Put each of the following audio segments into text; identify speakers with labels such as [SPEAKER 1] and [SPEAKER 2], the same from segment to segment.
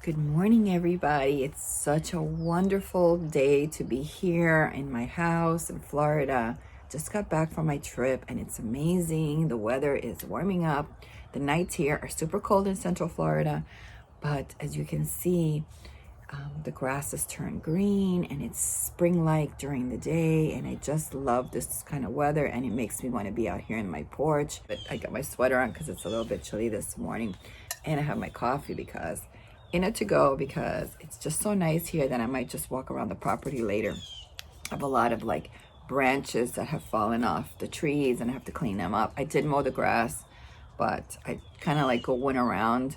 [SPEAKER 1] Good morning, everybody. It's such a wonderful day to be here in my house in Florida. Just got back from my trip and it's amazing. The weather is warming up. The nights here are super cold in Central Florida, but as you can see, the grass has turned green and it's spring-like during the day, and I just love this kind of weather, and it makes me want to be out here in my porch. But I got my sweater on because it's a little bit chilly this morning, and I have my coffee because it's just so nice here that I might just walk around the property later. I have a lot of like branches that have fallen off the trees and I have to clean them up. I did mow the grass, but I kind of like going around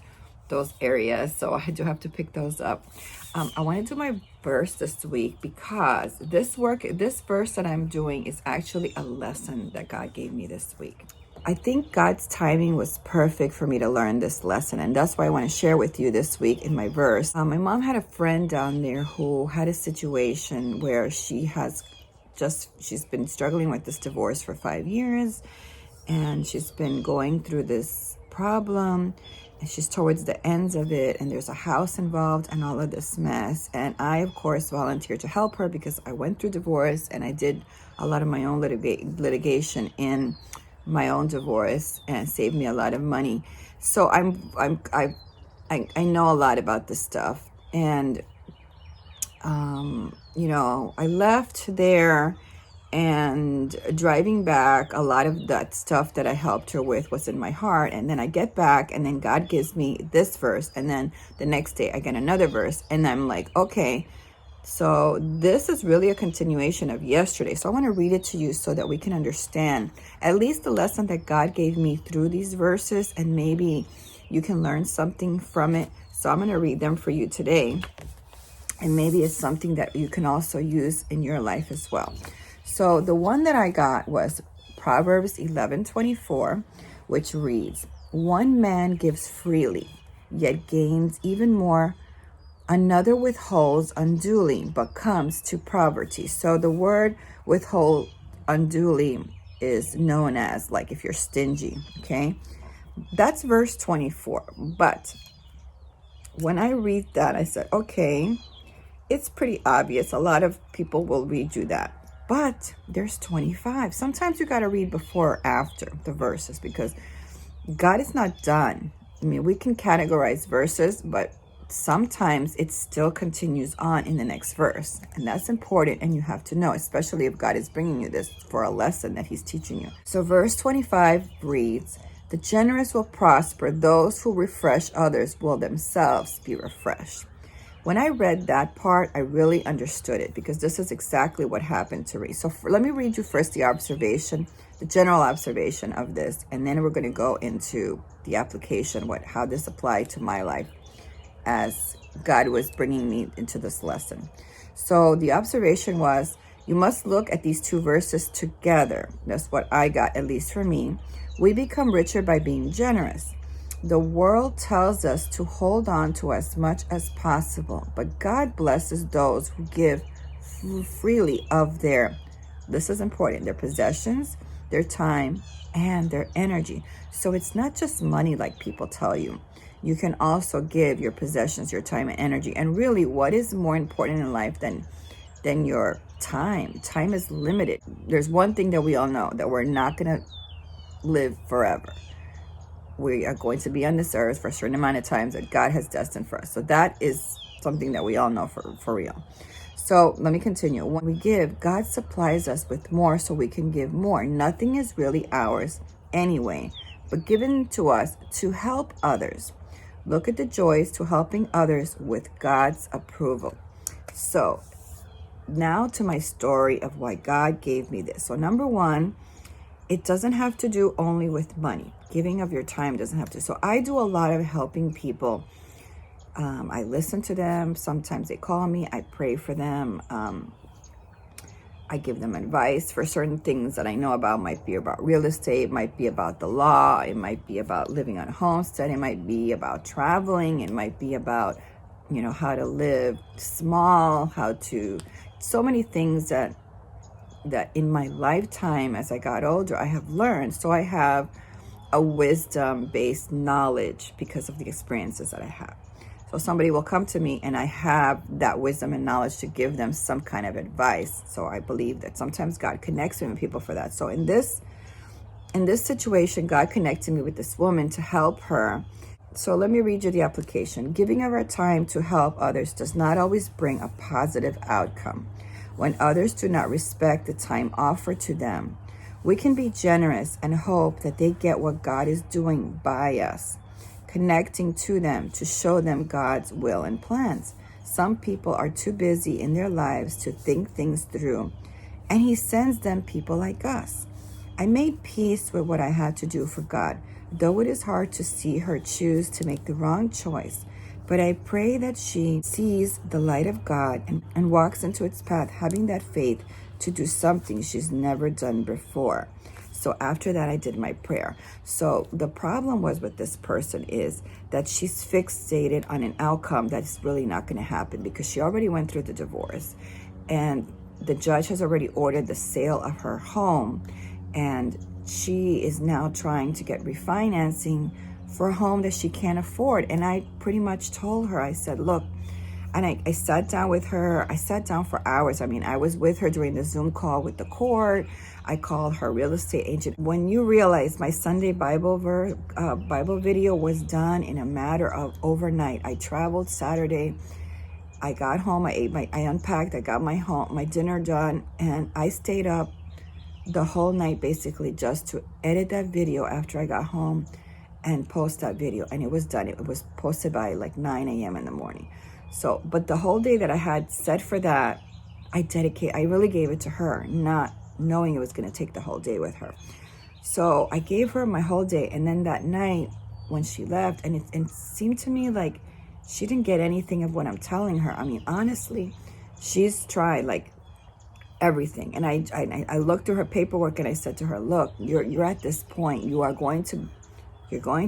[SPEAKER 1] those areas, so I do have to pick those up. I want to do my verse this week because this verse that I'm doing is actually a lesson that God gave me this week. I think God's timing was perfect for me to learn this lesson, and that's why I want to share with you this week in my verse. My mom had a friend down there who had a situation where she's been struggling with this divorce for 5 years, and she's been going through this problem, and she's towards the ends of it, and there's a house involved and all of this mess. And I, of course, volunteered to help her because I went through divorce and I did a lot of my own litigation in my own divorce, and saved me a lot of money. So I know a lot about this stuff. And I left there, and driving back, a lot of that stuff that I helped her with was in my heart. And then I get back, and then God gives me this verse, and then the next day I get another verse, and I'm like, okay, so this is really a continuation of yesterday. So I want to read it to you so that we can understand at least the lesson that God gave me through these verses, and maybe you can learn something from it. So I'm going to read them for you today, and maybe it's something that you can also use in your life as well. So the one that I got was Proverbs 11:24, which reads, "One man gives freely, yet gains even more. Another withholds unduly, but comes to poverty." So the word withhold unduly is known as like if you're stingy, okay? That's verse 24. But when I read that, I said, okay, it's pretty obvious. A lot of people will read you that. But there's 25. Sometimes you got to read before or after the verses because God is not done. I mean, we can categorize verses, but sometimes it still continues on in the next verse, and that's important, and you have to know, especially if God is bringing you this for a lesson that he's teaching you. So verse 25 reads, "The generous will prosper. Those who refresh others will themselves be refreshed." When I read that part, I really understood it because this is exactly what happened to me. So let me read you first the observation, the general observation of this, and then we're going to go into the application, how this applied to my life as God was bringing me into this lesson. So the observation was, you must look at these two verses together. That's what I got, at least for me. We become richer by being generous. The world tells us to hold on to as much as possible, but God blesses those who give freely of this is important, their possessions, their time, and their energy. So it's not just money like people tell you. You can also give your possessions, your time, and energy. And really, what is more important in life than your time? Time is limited. There's one thing that we all know, that we're not going to live forever. We are going to be on this earth for a certain amount of times that God has destined for us. So that is something that we all know for real. So let me continue. When we give, God supplies us with more so we can give more. Nothing is really ours anyway, but given to us to help others. Look at the joys to helping others with God's approval. So now to my story of why God gave me this. So number one, it doesn't have to do only with money. Giving of your time doesn't have to. So I do a lot of helping people. I listen to them. Sometimes they call me. I pray for them. I give them advice for certain things that I know about. Might be about real estate, might be about the law, it might be about living on a homestead, it might be about traveling, it might be about, how to live small, so many things that in my lifetime as I got older, I have learned. So I have a wisdom-based knowledge because of the experiences that I have. So So somebody will come to me and I have that wisdom and knowledge to give them some kind of advice. So I believe that sometimes God connects me with people for that. So in this situation, God connected me with this woman to help her. So let me read you the application. Giving of our time to help others does not always bring a positive outcome. When others do not respect the time offered to them, we can be generous and hope that they get what God is doing by us, connecting to them to show them God's will and plans. Some people are too busy in their lives to think things through, and He sends them people like us. I made peace with what I had to do for God, though it is hard to see her choose to make the wrong choice. But I pray that she sees the light of God and walks into its path, having that faith to do something she's never done before. So after that, I did my prayer. So the problem was with this person is that she's fixated on an outcome that's really not going to happen, because she already went through the divorce and the judge has already ordered the sale of her home. And she is now trying to get refinancing for a home that she can't afford. And I pretty much told her, I said, look, and I sat down with her. I sat down for hours. I mean, I was with her during the Zoom call with the court. I called her real estate agent. When you realize my Sunday Bible video was done in a matter of overnight. I traveled Saturday. I got home. I unpacked. I got my dinner done, and I stayed up the whole night basically just to edit that video after I got home and post that video. And it was done. It was posted by like 9 a.m. in the morning. So, but the whole day that I had set for that, I really gave it to her, not knowing it was going to take the whole day with her. So I gave her my whole day. And then that night when she left, and it seemed to me like she didn't get anything of what I'm telling her. I mean, honestly, she's tried like everything. And I looked through her paperwork and I said to her, look, you're at this point. You're going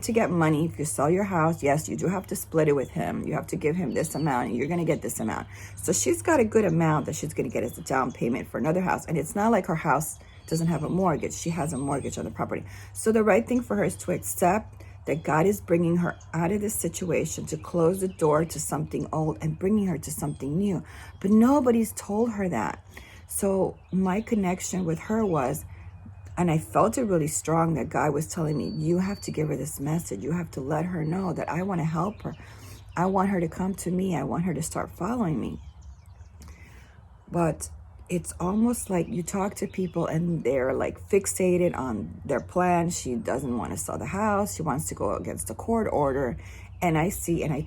[SPEAKER 1] to get money if you sell your house. Yes, you do have to split it with him. You have to give him this amount and you're going to get this amount. So she's got a good amount that she's going to get as a down payment for another house. And it's not like her house doesn't have a mortgage. She has a mortgage on the property. So the right thing for her is to accept that God is bringing her out of this situation, to close the door to something old and bringing her to something new. But nobody's told her that. So my connection with her was, and I felt it really strong, that God was telling me, you have to give her this message. You have to let her know that I want to help her. I want her to come to me. I want her to start following me. But it's almost like you talk to people and they're like fixated on their plan. She doesn't want to sell the house. She wants to go against a court order. And I see, and I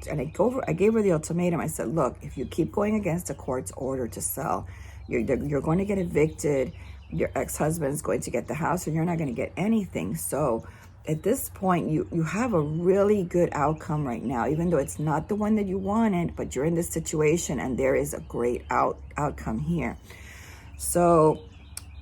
[SPEAKER 1] gave her the ultimatum. I said, look, if you keep going against a court's order to sell, you're going to get evicted. Your ex-husband's going to get the house and you're not going to get anything. So at this point, you have a really good outcome right now, even though it's not the one that you wanted, but you're in this situation and there is a great outcome here. So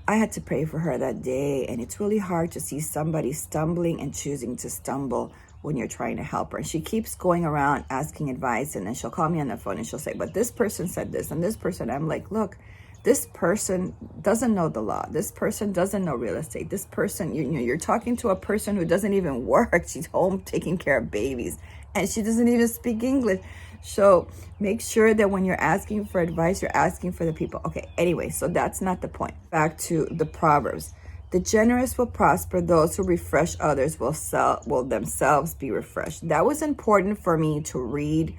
[SPEAKER 1] I had to pray for her that day. And it's really hard to see somebody stumbling and choosing to stumble when you're trying to help her. And she keeps going around asking advice, and then she'll call me on the phone and she'll say, but this person said this and this person. I'm like, look, this person doesn't know the law. This person doesn't know real estate. This person, you're talking to a person who doesn't even work. She's home taking care of babies and she doesn't even speak English. So make sure that when you're asking for advice, you're asking for the people. Okay, anyway, so that's not the point. Back to the Proverbs. The generous will prosper. Those who refresh others will themselves be refreshed. That was important for me to read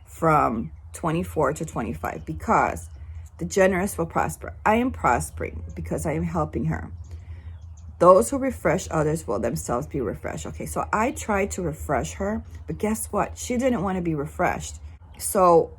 [SPEAKER 1] from 24 to 25, because the generous will prosper. I am prospering because I am helping her. Those who refresh others will themselves be refreshed. Okay, so I tried to refresh her, but guess what? She didn't want to be refreshed. So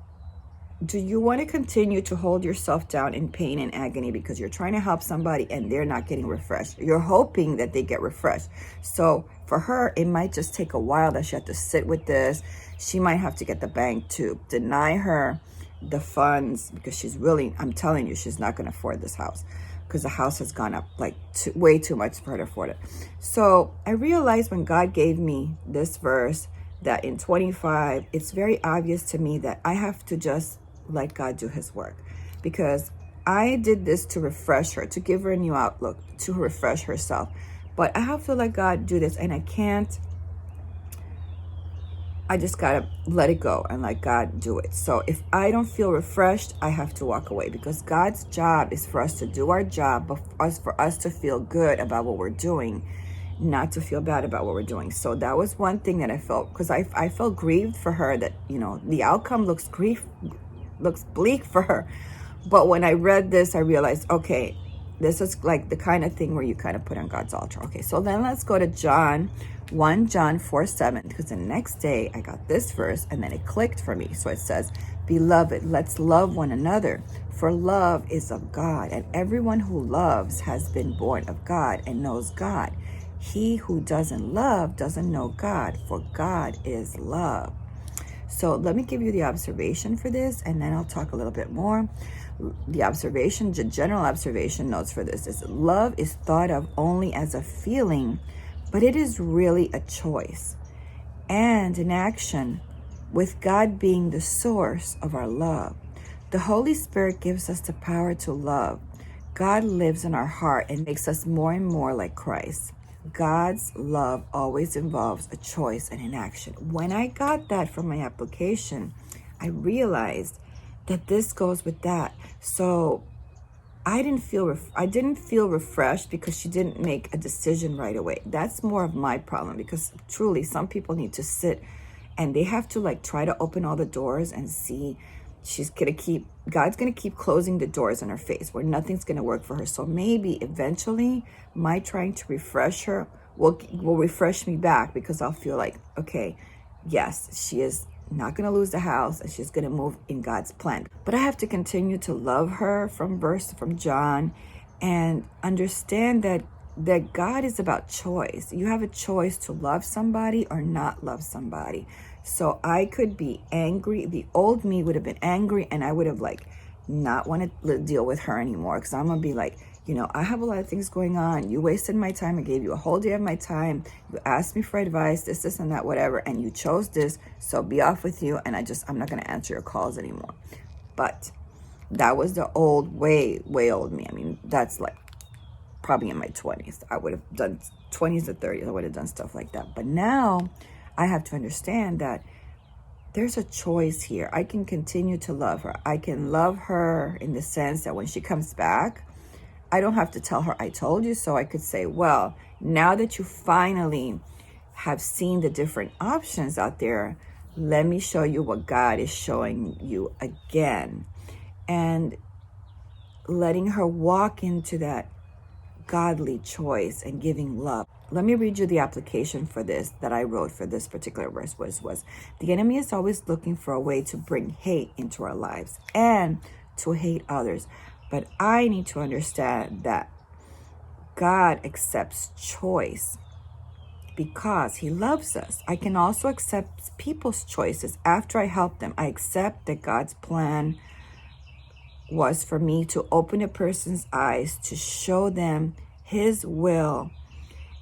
[SPEAKER 1] do you want to continue to hold yourself down in pain and agony because you're trying to help somebody and they're not getting refreshed? You're hoping that they get refreshed. So for her, it might just take a while that she had to sit with this. She might have to get the bank to deny her the funds, because she's really, I'm telling you, she's not going to afford this house, because the house has gone up like way too much for her to afford it. So I realized when God gave me this verse that in 25, it's very obvious to me that I have to just let God do his work, because I did this to refresh her, to give her a new outlook, to refresh herself. But I have to let God do this, and I I just gotta let it go and let God do it. So if I don't feel refreshed, I have to walk away, because God's job is for us to do our job, but for us to feel good about what we're doing, not to feel bad about what we're doing. So that was one thing that I felt, because I felt grieved for her, that, you know, the outcome looks bleak for her. But when I read this, I realized, okay, this is like the kind of thing where you kind of put on God's altar. Okay, so then let's go to John 4:7, because the next day I got this verse and then it clicked for me. So it says, "Beloved, let's love one another, for love is of God, and everyone who loves has been born of God and knows God. He who doesn't love doesn't know God, for God is love." So let me give you the observation for this, and then I'll talk a little bit more. The observation, the general observation notes for this is, love is thought of only as a feeling, but it is really a choice and an action, with God being the source of our love. The Holy Spirit gives us the power to love. God lives in our heart and makes us more and more like Christ. God's love always involves a choice and an action. When I got that from my application, I realized that this goes with that. So I didn't feel refreshed because she didn't make a decision right away. That's more of my problem, because truly some people need to sit and they have to like try to open all the doors and see. God's gonna keep closing the doors in her face where nothing's gonna work for her. So maybe eventually my trying to refresh her will refresh me back, because I'll feel like, okay, yes, she is not going to lose the house and she's going to move in God's plan. But I have to continue to love her from John, and understand that God is about choice. You have a choice to love somebody or not love somebody. So I could be angry. The old me would have been angry, and I would have like not wanted to deal with her anymore, because I'm going to be like, you know, I have a lot of things going on. You wasted my time. I gave you a whole day of my time. You asked me for advice, this, and that, whatever, and you chose this. So be off with you. And I'm not going to answer your calls anymore. But that was the old way old me. I mean, that's like probably in my 20s. I would have done 20s to 30s. I would have done stuff like that. But now I have to understand that there's a choice here. I can continue to love her. I can love her in the sense that when she comes back, I don't have to tell her I told you. So I could say, well, now that you finally have seen the different options out there, let me show you what God is showing you again. And letting her walk into that godly choice and giving love. Let me read you the application for this that I wrote for this particular verse. Was the enemy is always looking for a way to bring hate into our lives and to hate others. But I need to understand that God accepts choice because he loves us. I can also accept people's choices after I help them. I accept that God's plan was for me to open a person's eyes, to show them his will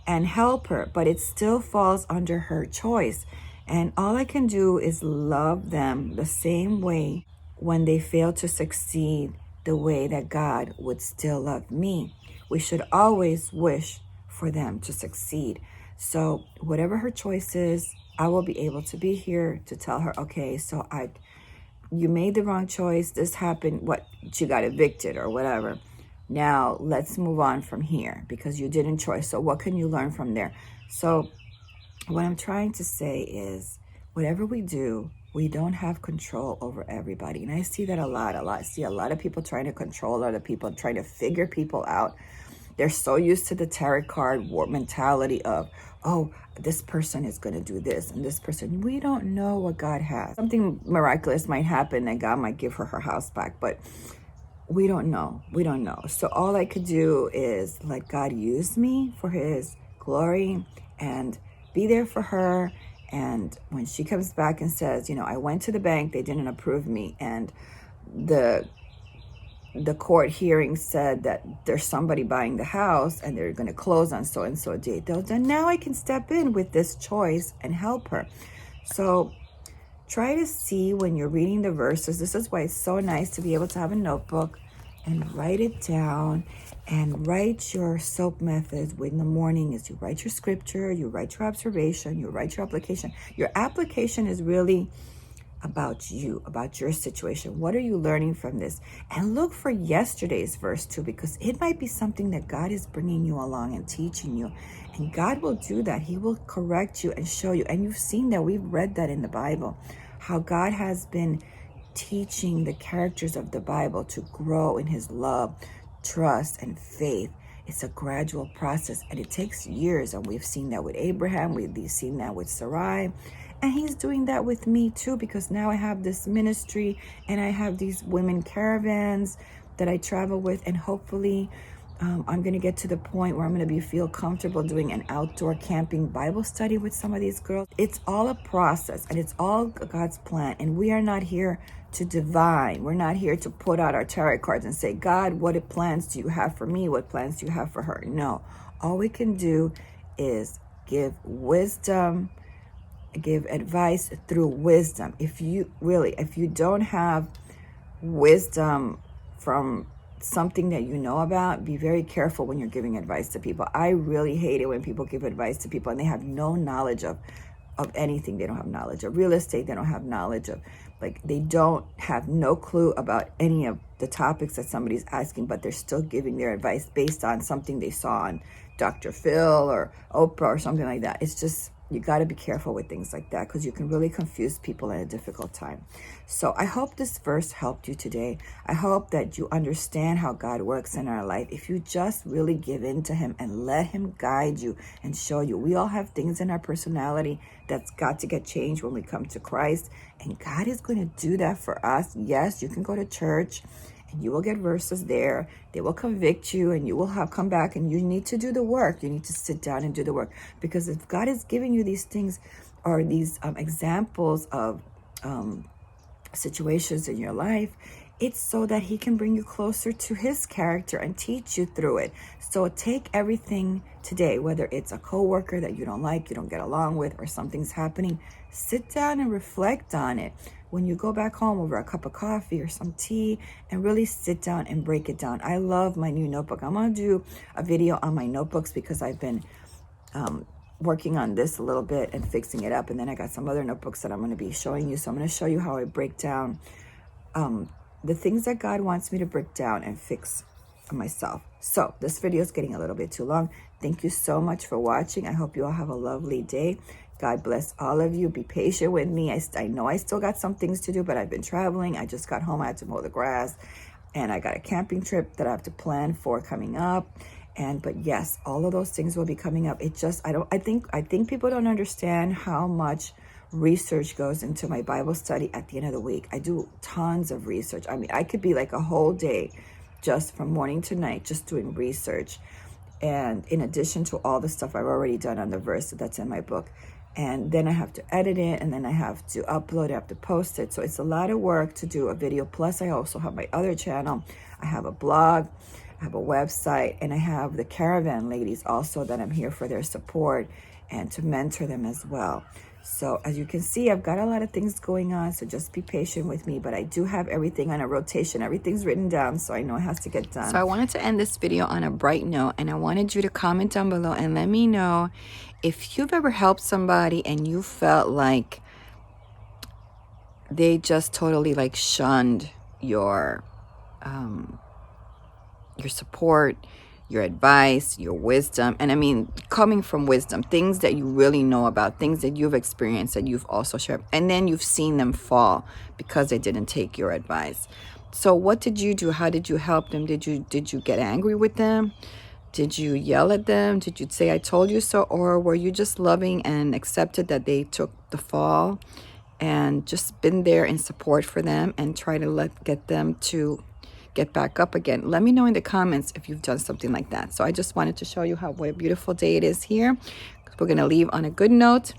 [SPEAKER 1] and help her, but it still falls under her choice. And all I can do is love them the same way when they fail to succeed the way that God would still love me. We should always wish for them to succeed. So whatever her choice is, I will be able to be here to tell her, okay, so you made the wrong choice. This happened. She got evicted or whatever. Now let's move on from here because you didn't choice. So what can you learn from there? So what I'm trying to say is, whatever we do, we don't have control over everybody. And I see that a lot. I see a lot of people trying to control other people, trying to figure people out. They're so used to the tarot card war mentality of, oh, this person is going to do this and this person. We don't know what God has. Something miraculous might happen and God might give her house back, but we don't know. We don't know. So all I could do is let God use me for his glory and be there for her. And when she comes back and says, I went to the bank, they didn't approve me, and the court hearing said that there's somebody buying the house and they're going to close on so and so date, then now I can step in with this choice and help her. So try to see when you're reading the verses. This is why it's so nice to be able to have a notebook and write it down, and write your soap methods. In the morning is you write your scripture, you write your observation, you write your application. Your application is really about you, about your situation. What are you learning from this? And look for yesterday's verse too, because it might be something that God is bringing you along and teaching you. And God will do that. He will correct you and show you. And you've seen that. We've read that in the Bible, how God has been teaching the characters of the Bible to grow in his love, trust, and faith. It's a gradual process, and it takes years. And we've seen that with Abraham. We've seen that with Sarai. And he's doing that with me too, because now I have this ministry and I have these women caravans that I travel with. And hopefully I'm going to get to the point where I'm going to feel comfortable doing an outdoor camping Bible study with some of these girls. It's all a process, and it's all God's plan. And we are not here to divine. We're not here to put out our tarot cards and say, God, what plans do you have for me? What plans do you have for her? No, all we can do is give wisdom, give advice through wisdom. If you don't have wisdom from something that you know about, be very careful when you're giving advice to people. I really hate it when people give advice to people and they have no knowledge of anything. They don't have knowledge of real estate. They don't have knowledge of, they don't have no clue about any of the topics that somebody's asking, but they're still giving their advice based on something they saw on Dr. Phil or Oprah or something like that. It's just, you got to be careful with things like that, because you can really confuse people at a difficult time. So I hope this verse helped you today. I hope that you understand how God works in our life. If you just really give in to him and let him guide you and show you. We all have things in our personality that's got to get changed when we come to Christ. And God is going to do that for us. Yes, you can go to church and you will get verses there. They will convict you, and you will come back, and you need to do the work. You need to sit down and do the work, because if God is giving you these things, or these examples of situations in your life, it's so that he can bring you closer to his character and teach you through it. So take everything today, whether it's a coworker that you don't like, you don't get along with, or something's happening, sit down and reflect on it. When you go back home over a cup of coffee or some tea, and really sit down and break it down. I love my new notebook. I'm going to do a video on my notebooks, because I've been working on this a little bit and fixing it up. And then I got some other notebooks that I'm going to be showing you. So I'm going to show you how I break down the things that God wants me to break down and fix myself. So this video is getting a little bit too long. Thank you so much for watching. I hope you all have a lovely day. God bless all of you. Be patient with me. I know I still got some things to do, but I've been traveling. I just got home. I had to mow the grass, and I got a camping trip that I have to plan for coming up. But yes, all of those things will be coming up. I think people don't understand how much research goes into my Bible study at the end of the week. I do tons of research. I mean, I could be like a whole day just from morning to night just doing research. And in addition to all the stuff I've already done on the verse that's in my book. And then I have to edit it, and then I have to upload it, I have to post it. So it's a lot of work to do a video. Plus, I also have my other channel. I have a blog, I have a website, and I have the caravan ladies also that I'm here for their support and to mentor them as well. So as you can see, I've got a lot of things going on, so just be patient with me. But I do have everything on a rotation. Everything's written down, so I know it has to get done. So I wanted to end this video on a bright note, and I wanted you to comment down below and let me know if you've ever helped somebody and you felt like they just totally shunned your support, your advice, your wisdom. And I mean, coming from wisdom, things that you really know about, things that you've experienced that you've also shared, and then you've seen them fall because they didn't take your advice. So what did you do? How did you help them? Did you get angry with them? Did you yell at them? Did you say, I told you so? Or were you just loving and accepted that they took the fall and just been there in support for them and try to get them to get back up again? Let me know in the comments if you've done something like that. So I just wanted to show you what a beautiful day it is here. We're going to leave on a good note.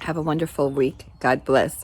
[SPEAKER 1] Have a wonderful week. God bless.